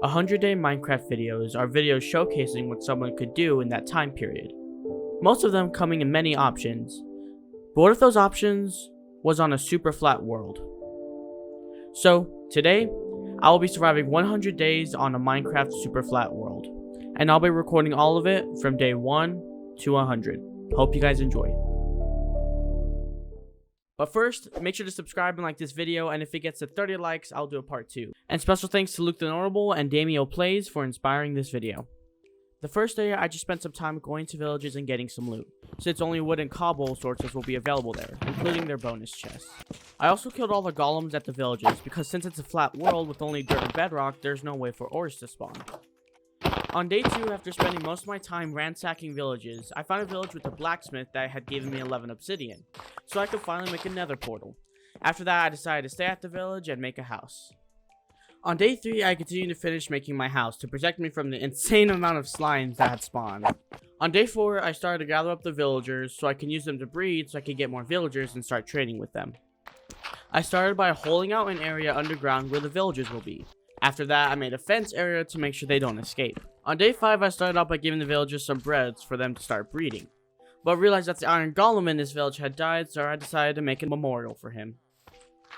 100-day Minecraft videos are videos showcasing what someone could do in that time period, most of them coming in many options. But what if those options was on a super flat world? So today, I will be surviving 100 days on a Minecraft super flat world, and I'll be recording all of it from day 1 to 100. Hope you guys enjoy. But first, make sure to subscribe and like this video, and if it gets to 30 likes, I'll do a part 2. And special thanks to Luke the Notable and Damio Plays for inspiring this video. The first day, I just spent some time going to villages and getting some loot, since only wood and cobble sources will be available there, including their bonus chests. I also killed all the golems at the villages, because since it's a flat world with only dirt and bedrock, there's no way for ores to spawn. On day 2, after spending most of my time ransacking villages, I found a village with a blacksmith that had given me 11 obsidian, so I could finally make a nether portal. After that, I decided to stay at the village and make a house. On day 3, I continued to finish making my house to protect me from the insane amount of slimes that had spawned. On day 4, I started to gather up the villagers so I can use them to breed so I could get more villagers and start trading with them. I started by holing out an area underground where the villagers will be. After that, I made a fence area to make sure they don't escape. On day 5, I started out by giving the villagers some breads for them to start breeding, but realized that the iron golem in this village had died, so I decided to make a memorial for him.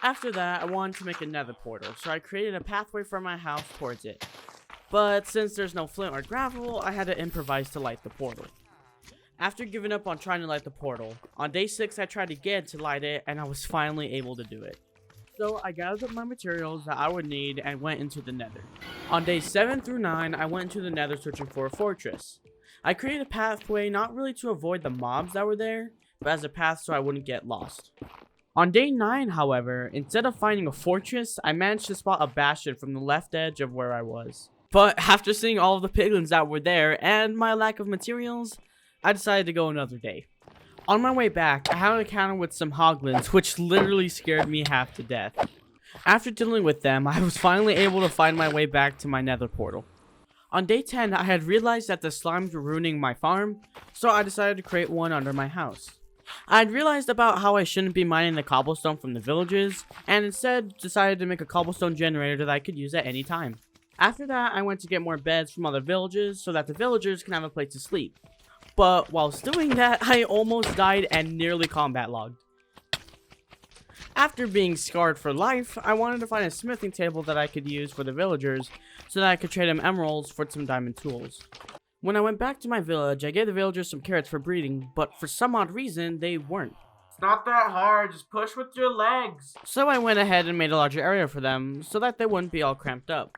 After that, I wanted to make a nether portal, so I created a pathway from my house towards it. But since there's no flint or gravel, I had to improvise to light the portal. After giving up on trying to light the portal, on day 6 I tried again to light it, and I was finally able to do it. So I gathered up my materials that I would need and went into the nether. On days 7 through 9, I went into the nether searching for a fortress. I created a pathway not really to avoid the mobs that were there, but as a path so I wouldn't get lost. On day 9, however, instead of finding a fortress, I managed to spot a bastion from the left edge of where I was. But after seeing all of the piglins that were there and my lack of materials, I decided to go another day. On my way back, I had an encounter with some hoglins, which literally scared me half to death. After dealing with them, I was finally able to find my way back to my nether portal. On day 10, I had realized that the slimes were ruining my farm, so I decided to create one under my house. I had realized about how I shouldn't be mining the cobblestone from the villages, and instead decided to make a cobblestone generator that I could use at any time. After that, I went to get more beds from other villages so that the villagers can have a place to sleep. But whilst doing that, I almost died and nearly combat logged. After being scarred for life, I wanted to find a smithing table that I could use for the villagers so that I could trade them emeralds for some diamond tools. When I went back to my village, I gave the villagers some carrots for breeding, but for some odd reason, they weren't. It's not that hard, just push with your legs. So I went ahead and made a larger area for them so that they wouldn't be all cramped up.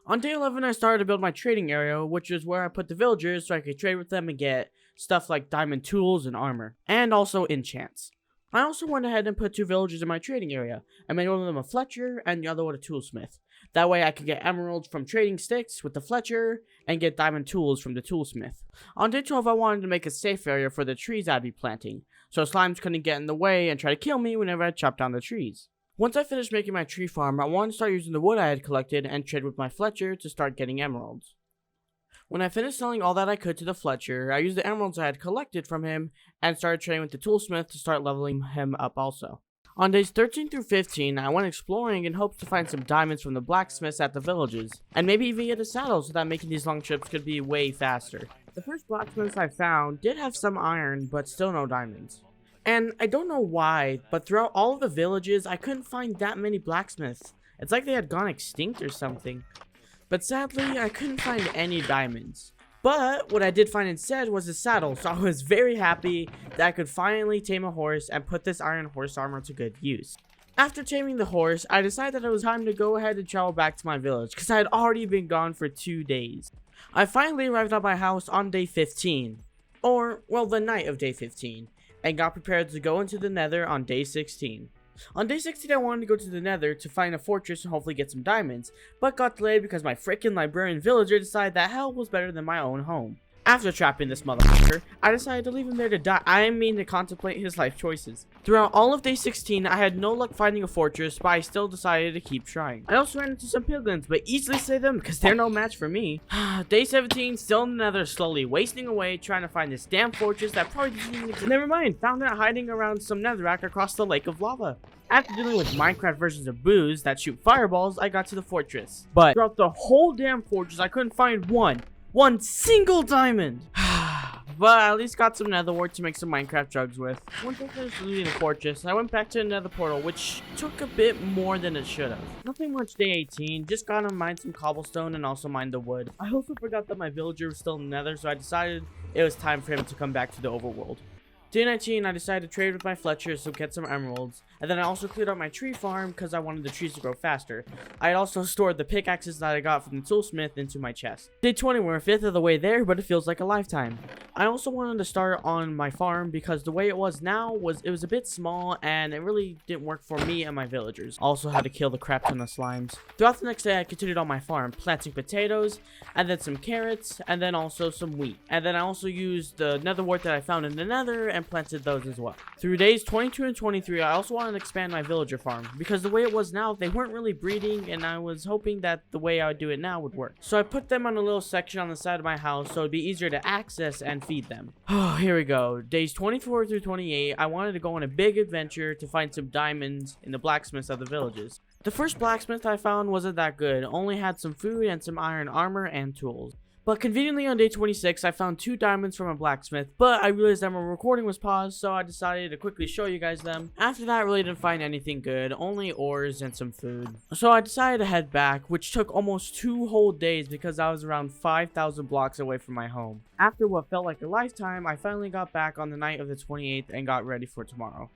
On day 11, I started to build my trading area, which is where I put the villagers so I could trade with them and get stuff like diamond tools and armor, and also enchants. I also went ahead and put 2 villagers in my trading area, and made one of them a Fletcher and the other one a toolsmith. That way I could get emeralds from trading sticks with the Fletcher, and get diamond tools from the toolsmith. On day 12, I wanted to make a safe area for the trees I'd be planting, so slimes couldn't get in the way and try to kill me whenever I chopped down the trees. Once I finished making my tree farm, I wanted to start using the wood I had collected and trade with my Fletcher to start getting emeralds. When I finished selling all that I could to the Fletcher, I used the emeralds I had collected from him and started trading with the toolsmith to start leveling him up also. On days 13 through 15, I went exploring in hopes to find some diamonds from the blacksmiths at the villages, and maybe even get a saddle so that making these long trips could be way faster. The first blacksmiths I found did have some iron, but still no diamonds. And I don't know why, but throughout all of the villages, I couldn't find that many blacksmiths. It's like they had gone extinct or something. But sadly, I couldn't find any diamonds. But what I did find instead was a saddle, so I was very happy that I could finally tame a horse and put this iron horse armor to good use. After taming the horse, I decided that it was time to go ahead and travel back to my village, because I had already been gone for 2 days. I finally arrived at my house on day 15, or, well, the night of day 15. And got prepared to go into the nether on day 16. On day 16, I wanted to go to the nether to find a fortress and hopefully get some diamonds, but got delayed because my freaking librarian villager decided that hell was better than my own home. After trapping this motherfucker, I decided to leave him there to die. I mean to contemplate his life choices. Throughout all of day 16, I had no luck finding a fortress, but I still decided to keep trying. I also ran into some piglins, but easily slay them because they're no match for me. Day 17, still in the Nether, slowly wasting away trying to find this damn fortress that probably doesn't even exist. Never mind, found it hiding around some netherrack across the lake of lava. After dealing with Minecraft versions of boos that shoot fireballs, I got to the fortress. But throughout the whole damn fortress, I couldn't find one single diamond. But I at least got some nether wart to make some Minecraft drugs with. Once I finished looting the fortress, I went back to the nether portal, which took a bit more than it should have. Nothing much day 18, just gotta mine some cobblestone and also mine the wood. I also forgot that my villager was still in the nether, so I decided it was time for him to come back to the overworld. Day 19, I decided to trade with my Fletchers to get some emeralds, and then I also cleared out my tree farm because I wanted the trees to grow faster. I had also stored the pickaxes that I got from the toolsmith into my chest. Day 20, we're a fifth of the way there, but it feels like a lifetime. I also wanted to start on my farm because the way it was now was a bit small and it really didn't work for me and my villagers. I also had to kill the crap ton of slimes. Throughout the next day, I continued on my farm, planting potatoes, and then some carrots, and then also some wheat. And then I also used the nether wart that I found in the nether and planted those as well. Through days 22 and 23, I also wanted to expand my villager farm because the way it was now, they weren't really breeding, and I was hoping that the way I would do it now would work. So I put them on a little section on the side of my house so it'd be easier to access and feed them. Oh, here we go. Days 24 through 28, I wanted to go on a big adventure to find some diamonds in the blacksmiths of the villages. The first blacksmith I found wasn't that good, only had some food and some iron armor and tools. But conveniently on day 26, I found 2 diamonds from a blacksmith, but I realized that my recording was paused, so I decided to quickly show you guys them. After that, I really didn't find anything good, only ores and some food. So I decided to head back, which took almost 2 whole days because I was around 5,000 blocks away from my home. After what felt like a lifetime, I finally got back on the night of the 28th and got ready for tomorrow.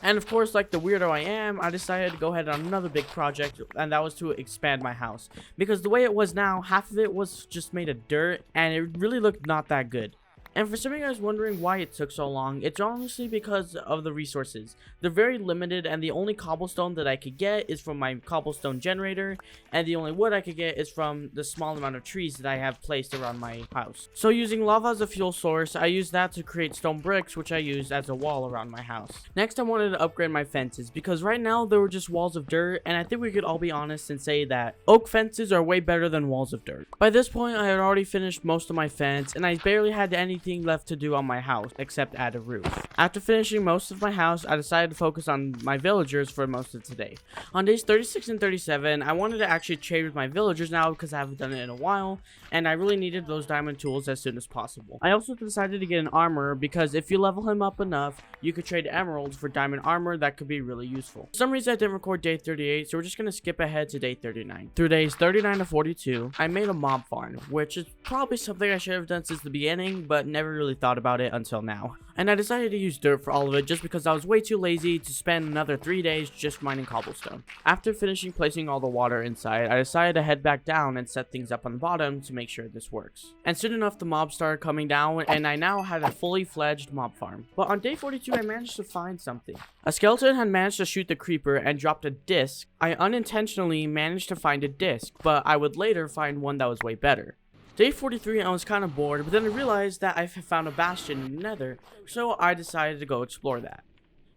And of course, like the weirdo I am, I decided to go ahead on another big project, and that was to expand my house. Because the way it was now, half of it was just made of dirt, and it really looked not that good. And for some of you guys wondering why it took so long, it's honestly because of the resources. They're very limited, and the only cobblestone that I could get is from my cobblestone generator, and the only wood I could get is from the small amount of trees that I have placed around my house. So using lava as a fuel source, I used that to create stone bricks, which I used as a wall around my house. Next, I wanted to upgrade my fences, because right now they were just walls of dirt, and I think we could all be honest and say that oak fences are way better than walls of dirt. By this point, I had already finished most of my fence, and I barely had anything left to do on my house except add a roof. After finishing most of my house, I decided to focus on my villagers for most of today. On days 36 and 37, I wanted to actually trade with my villagers now because I haven't done it in a while, and I really needed those diamond tools as soon as possible. I also decided to get an armor because if you level him up enough, you could trade emeralds for diamond armor that could be really useful. For some reason, I didn't record day 38, so we're just going to skip ahead to day 39. Through days 39 to 42, I made a mob farm, which is probably something I should have done since the beginning, but never really thought about it until now. And I decided to use dirt for all of it just because I was way too lazy to spend another 3 days just mining cobblestone. After finishing placing all the water inside, I decided to head back down and set things up on the bottom to make sure this works. And soon enough, the mobs started coming down, and I now had a fully fledged mob farm. But on day 42, I managed to find something. A skeleton had managed to shoot the creeper and dropped a disc. I unintentionally managed to find a disc, but I would later find one that was way better. Day 43, I was kind of bored, but then I realized that I found a bastion in the Nether, so I decided to go explore that.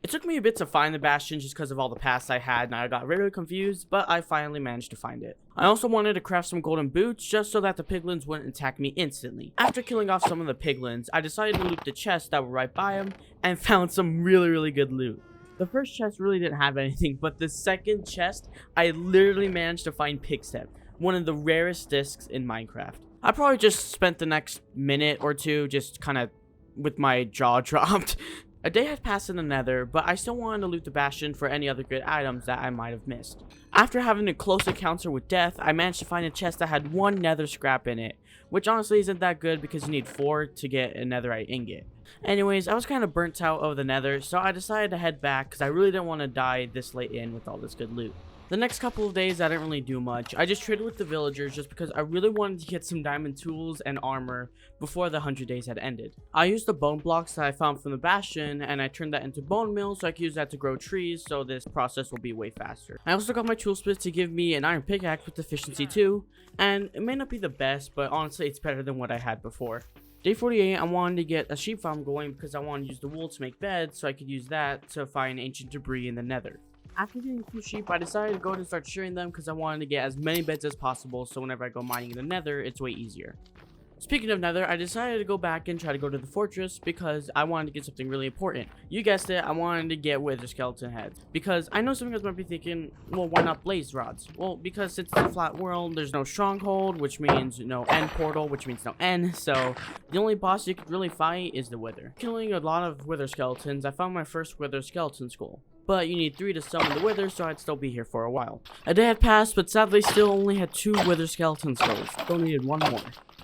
It took me a bit to find the bastion just because of all the paths I had, and I got really confused, but I finally managed to find it. I also wanted to craft some golden boots just so that the piglins wouldn't attack me instantly. After killing off some of the piglins, I decided to loot the chests that were right by them, and found some really good loot. The first chest really didn't have anything, but the second chest, I literally managed to find Pigstep, one of the rarest discs in Minecraft. I probably just spent the next minute or two just kind of with my jaw dropped. A day had passed in the Nether, but I still wanted to loot the Bastion for any other good items that I might have missed. After having a close encounter with death, I managed to find a chest that had 1 nether scrap in it, which honestly isn't that good because you need 4 to get a netherite ingot. Anyways, I was kind of burnt out of the Nether, so I decided to head back because I really didn't want to die this late in with all this good loot. The next couple of days, I didn't really do much. I just traded with the villagers just because I really wanted to get some diamond tools and armor before the 100 days had ended. I used the bone blocks that I found from the Bastion, and I turned that into bone meal so I could use that to grow trees, so this process will be way faster. I also got my toolsmith to give me an iron pickaxe with efficiency 2, and it may not be the best, but honestly it's better than what I had before. Day 48, I wanted to get a sheep farm going because I wanted to use the wool to make beds so I could use that to find ancient debris in the nether. After getting a few sheep, I decided to go and start shearing them because I wanted to get as many beds as possible so whenever I go mining in the nether, it's way easier. Speaking of nether, I decided to go back and try to go to the fortress because I wanted to get something really important. You guessed it, I wanted to get wither skeleton heads. Because I know some of you guys might be thinking, well, why not blaze rods? Well, because since it's a flat world, there's no stronghold, which means no end portal, which means no end. So the only boss you could really fight is the wither. Killing a lot of wither skeletons, I found my first wither skeleton skull. But you need 3 to summon the wither, so I'd still be here for a while. A day had passed, but sadly still only had 2 wither skeleton skulls. Still needed 1 more.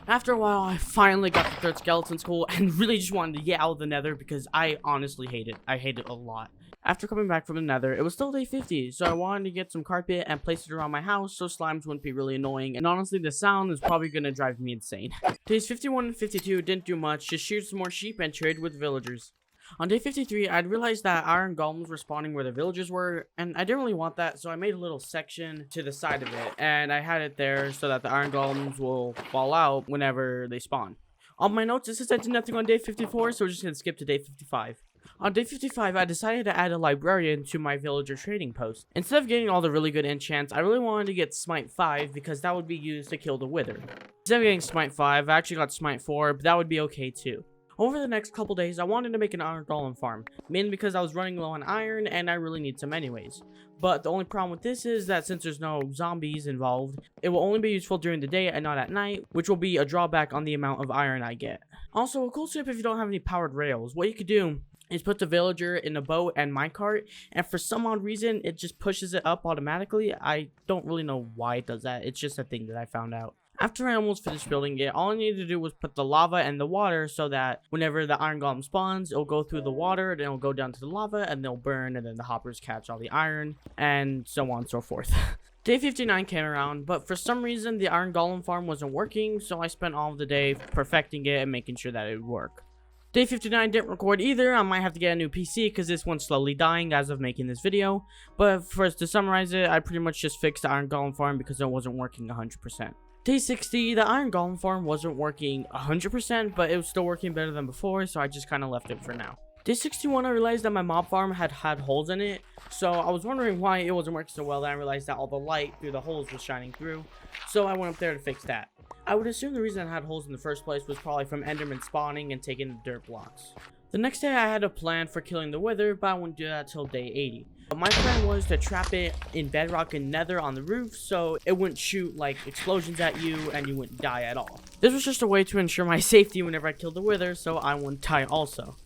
After a while, I finally got the 3rd skeleton skull and really just wanted to get out of the nether because I honestly hate it. I hate it a lot. After coming back from the nether, it was still day 50, so I wanted to get some carpet and place it around my house so slimes wouldn't be really annoying, and honestly the sound is probably going to drive me insane. Days 51 and 52 didn't do much, just sheared some more sheep and traded with villagers. On day 53, I'd realized that iron golems were spawning where the villagers were, and I didn't really want that, so I made a little section to the side of it, and I had it there so that the iron golems will fall out whenever they spawn. On my notes, it says I did nothing on day 54, so we're just going to skip to day 55. On day 55, I decided to add a librarian to my villager trading post. Instead of getting all the really good enchants, I really wanted to get Smite 5 because that would be used to kill the wither. Instead of getting Smite 5, I actually got Smite 4, but that would be okay too. Over the next couple days, I wanted to make an iron golem farm, mainly because I was running low on iron and I really need some anyways. But the only problem with this is that since there's no zombies involved, it will only be useful during the day and not at night, which will be a drawback on the amount of iron I get. Also, a cool tip if you don't have any powered rails, what you could do is put the villager in a boat and minecart, and for some odd reason, it just pushes it up automatically. I don't really know why it does that, it's just a thing that I found out. After I almost finished building it, all I needed to do was put the lava and the water so that whenever the iron golem spawns, it'll go through the water, then it'll go down to the lava, and they'll burn, and then the hoppers catch all the iron, and so on and so forth. Day 59 came around, but for some reason, the iron golem farm wasn't working, so I spent all of the day perfecting it and making sure that it would work. Day 59 didn't record either. I might have to get a new PC because this one's slowly dying as of making this video. But first, to summarize it, I pretty much just fixed the iron golem farm because it wasn't working 100%. Day 60, the iron golem farm wasn't working 100%, but it was still working better than before, so I just kind of left it for now. Day 61, I realized that my mob farm had holes in it, so I was wondering why it wasn't working so well. Then I realized that all the light through the holes was shining through, so I went up there to fix that. I would assume the reason it had holes in the first place was probably from endermen spawning and taking the dirt blocks. The next day I had a plan for killing the wither, but I wouldn't do that till day 80. But my plan was to trap it in bedrock and nether on the roof so it wouldn't shoot like explosions at you and you wouldn't die at all. This was just a way to ensure my safety whenever I killed the wither so I wouldn't die also.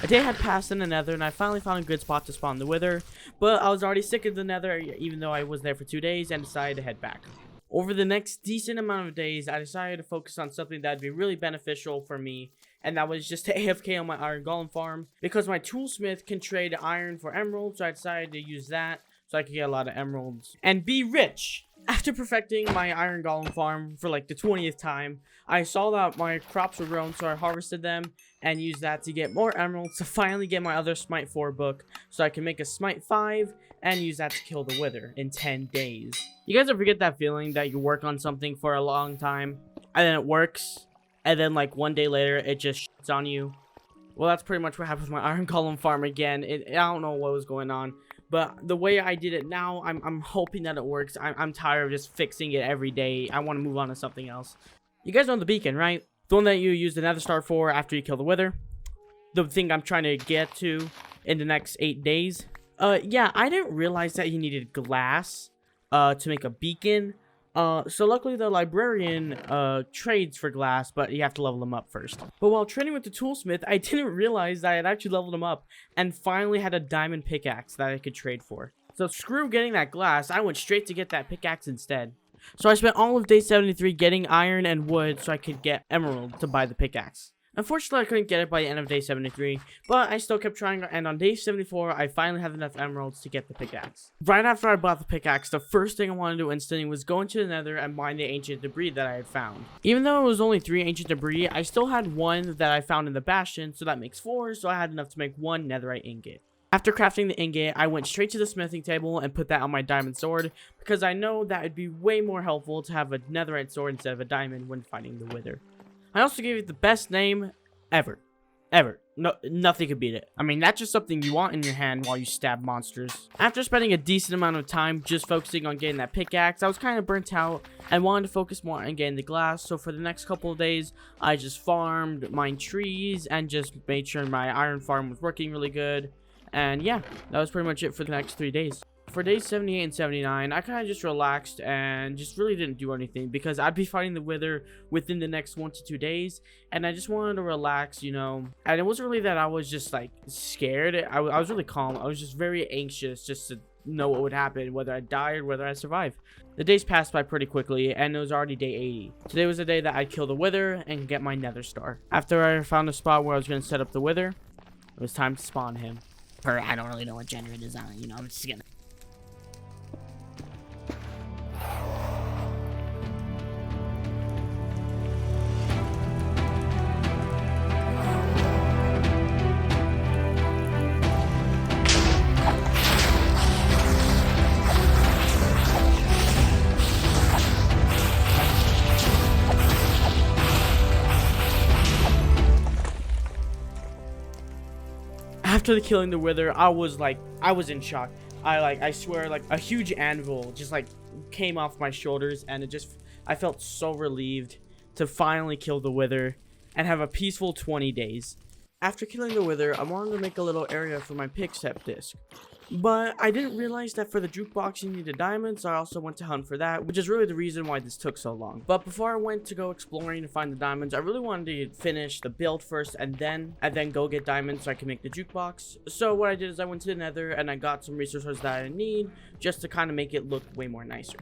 A day had passed in the nether and I finally found a good spot to spawn the wither, but I was already sick of the nether even though I was there for 2 days and decided to head back. Over the next decent amount of days, I decided to focus on something that would be really beneficial for me, and that was just to AFK on my iron golem farm, because my toolsmith can trade iron for emeralds, so I decided to use that so I could get a lot of emeralds and be rich. After perfecting my iron golem farm for like the 20th time, I saw that my crops were grown, so I harvested them and used that to get more emeralds to finally get my other Smite 4 book so I can make a Smite 5 and use that to kill the wither in 10 days. You guys ever get that feeling that you work on something for a long time and then it works and then like 1 day later it just shits on you? Well, that's pretty much what happened with my iron golem farm again. I don't know what was going on. But the way I did it now, I'm hoping that it works. I'm tired of just fixing it every day. I want to move on to something else. You guys know the beacon, right? The one that you use the nether star for after you kill the wither. The thing I'm trying to get to in the next 8 days. Yeah, I didn't realize that you needed glass to make a beacon. So luckily the librarian trades for glass, but you have to level them up first. But while trading with the toolsmith, I didn't realize that I had actually leveled him up and finally had a diamond pickaxe that I could trade for. So screw getting that glass, I went straight to get that pickaxe instead. So I spent all of day 73 getting iron and wood so I could get emerald to buy the pickaxe. Unfortunately, I couldn't get it by the end of day 73, but I still kept trying, and on day 74, I finally had enough emeralds to get the pickaxe. Right after I bought the pickaxe, the first thing I wanted to do instantly was go into the nether and mine the ancient debris that I had found. Even though it was only 3 ancient debris, I still had 1 that I found in the Bastion, so that makes 4, so I had enough to make 1 netherite ingot. After crafting the ingot, I went straight to the smithing table and put that on my diamond sword, because I know that it'd be way more helpful to have a netherite sword instead of a diamond when fighting the wither. I also gave it the best name ever. Ever. No, nothing could beat it. I mean, that's just something you want in your hand while you stab monsters. After spending a decent amount of time just focusing on getting that pickaxe, I was kind of burnt out and wanted to focus more on getting the glass. So for the next couple of days, I just farmed, mined trees, and just made sure my iron farm was working really good. And yeah, that was pretty much it for the next 3 days. For days 78 and 79, I kind of just relaxed and just really didn't do anything because I'd be fighting the Wither within the next 1 to 2 days, and I just wanted to relax, you know. And it wasn't really that I was just like scared. I was really calm. I was just very anxious just to know what would happen, whether I die or whether I survive. The days passed by pretty quickly, and it was already day 80. Today was the day that I'd kill the Wither and get my Nether star. After I found a spot where I was going to set up the Wither, it was time to spawn him. I don't really know what gender it is on, you know, I'm just gonna... After killing the Wither, I was in shock. I swear, like a huge anvil just like came off my shoulders, and I felt so relieved to finally kill the Wither and have a peaceful 20 days. After killing the Wither, I wanted to make a little area for my pick-step disc. But I didn't realize that for the jukebox you needed diamonds, so I also went to hunt for that, which is really the reason why this took so long. But before I went to go exploring to find the diamonds, I really wanted to finish the build first and then go get diamonds so I can make the jukebox. So what I did is I went to the Nether and I got some resources that I need just to kind of make it look way more nicer.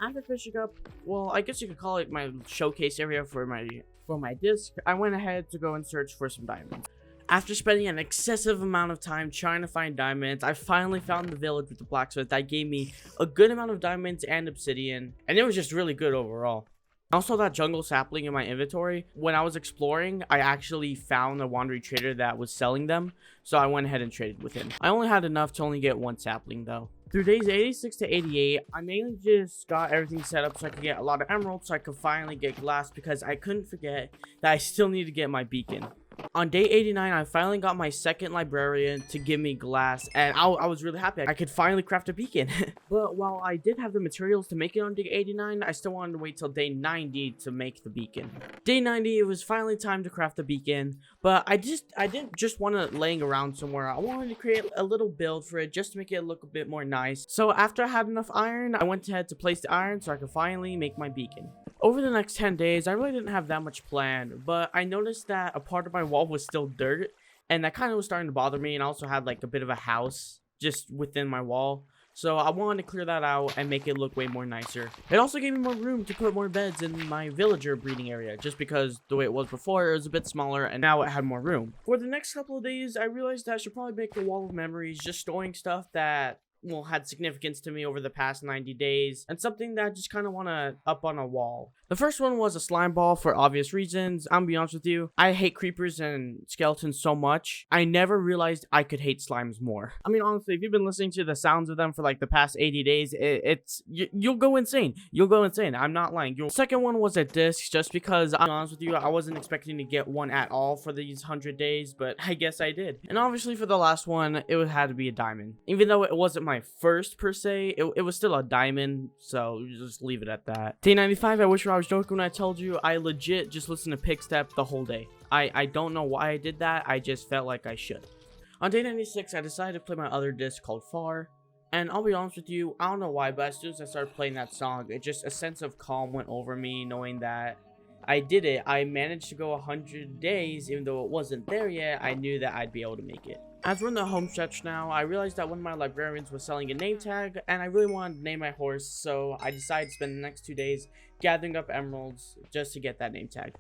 After finishing up, well, I guess you could call it my showcase area for my disc, I went ahead to go and search for some diamonds. After spending an excessive amount of time trying to find diamonds, I finally found the village with the blacksmith that gave me a good amount of diamonds and obsidian, and it was just really good overall. I also that jungle sapling in my inventory. When I was exploring, I actually found a wandering trader that was selling them, so I went ahead and traded with him. I only had enough to only get 1 sapling though. Through days 86 to 88, I mainly just got everything set up so I could get a lot of emeralds so I could finally get glass, because I couldn't forget that I still need to get my beacon. On day 89, I finally got my second librarian to give me glass, and I was really happy. I could finally craft a beacon. But while I did have the materials to make it on day 89, I still wanted to wait till day 90 to make the beacon. Day 90, it was finally time to craft the beacon, but I didn't just want it laying around somewhere. I wanted to create a little build for it just to make it look a bit more nice. So after I had enough iron, I went ahead to place the iron so I could finally make my beacon. Over the next 10 days, I really didn't have that much planned, but I noticed that a part of my wall was still dirt, and that kind of was starting to bother me, and I also had like a bit of a house just within my wall. So I wanted to clear that out and make it look way more nicer. It also gave me more room to put more beds in my villager breeding area, just because the way it was before, it was a bit smaller, and now it had more room. For the next couple of days, I realized that I should probably make a wall of memories, just storing stuff that had significance to me over the past 90 days, and something that I just kind of want to up on a wall. The first one was a slime ball for obvious reasons. I'm gonna be honest with you, I hate creepers and skeletons so much. I never realized I could hate slimes more. I mean, honestly, if you've been listening to the sounds of them for like the past 80 days, you'll go insane. You'll go insane. I'm not lying. The second one was a disc, just because I'm honest with you, I wasn't expecting to get one at all for these 100 days, but I guess I did. And obviously for the last one, it had to be a diamond. Even though it wasn't my first per se, it was still a diamond, so just leave it at that. Day 95, I wish I was joking when I told you I legit just listened to Pickstep the whole day. I don't know why I did that, I just felt like I should. On day 96, I decided to play my other disc called Far, and I'll be honest with you, I don't know why, but as soon as I started playing that song, it just, a sense of calm went over me, knowing that I did it. I managed to go 100 days, even though it wasn't there yet. I knew that I'd be able to make it. As we're in the home stretch now, I realized that one of my librarians was selling a name tag, and I really wanted to name my horse, so I decided to spend the next 2 days gathering up emeralds just to get that name tag.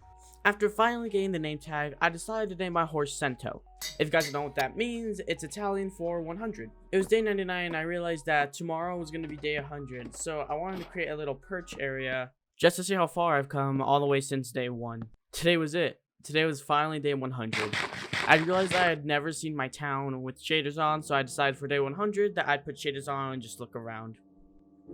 After finally getting the name tag, I decided to name my horse Cento. If you guys don't know what that means, it's Italian for 100. It was day 99, and I realized that tomorrow was going to be day 100, so I wanted to create a little perch area just to see how far I've come all the way since day 1. Today was it. Today was finally day 100. I realized I had never seen my town with shaders on, so I decided for day 100 that I'd put shaders on and just look around.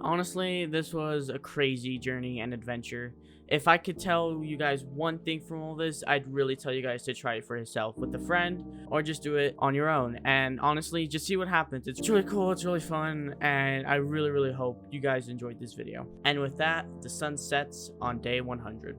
Honestly, this was a crazy journey and adventure. If I could tell you guys one thing from all this, I'd really tell you guys to try it for yourself with a friend or just do it on your own. And honestly, just see what happens. It's really cool, it's really fun, and I really hope you guys enjoyed this video. And with that, the sun sets on day 100.